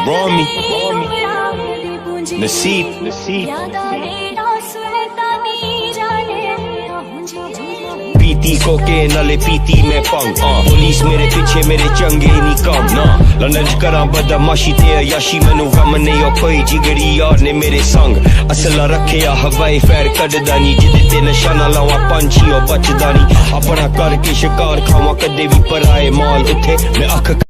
Rami, Naseeb, पीती cocaine नाले पीती मैं पंग पुलिस मेरे पीछे मेरे चंगे नहीं कम ना लंदन करा बदमाशी ते अयाशी मैनू गम नहीं ओ कोई जिगरी यार ने मेरे संग असला रखिया हवाई फैर कढदा नी जिदे ते निशाना लावा पंछी ओ बचदा नी अपना करके शिकार खावा कदे भी पराए माल उठे मैं अख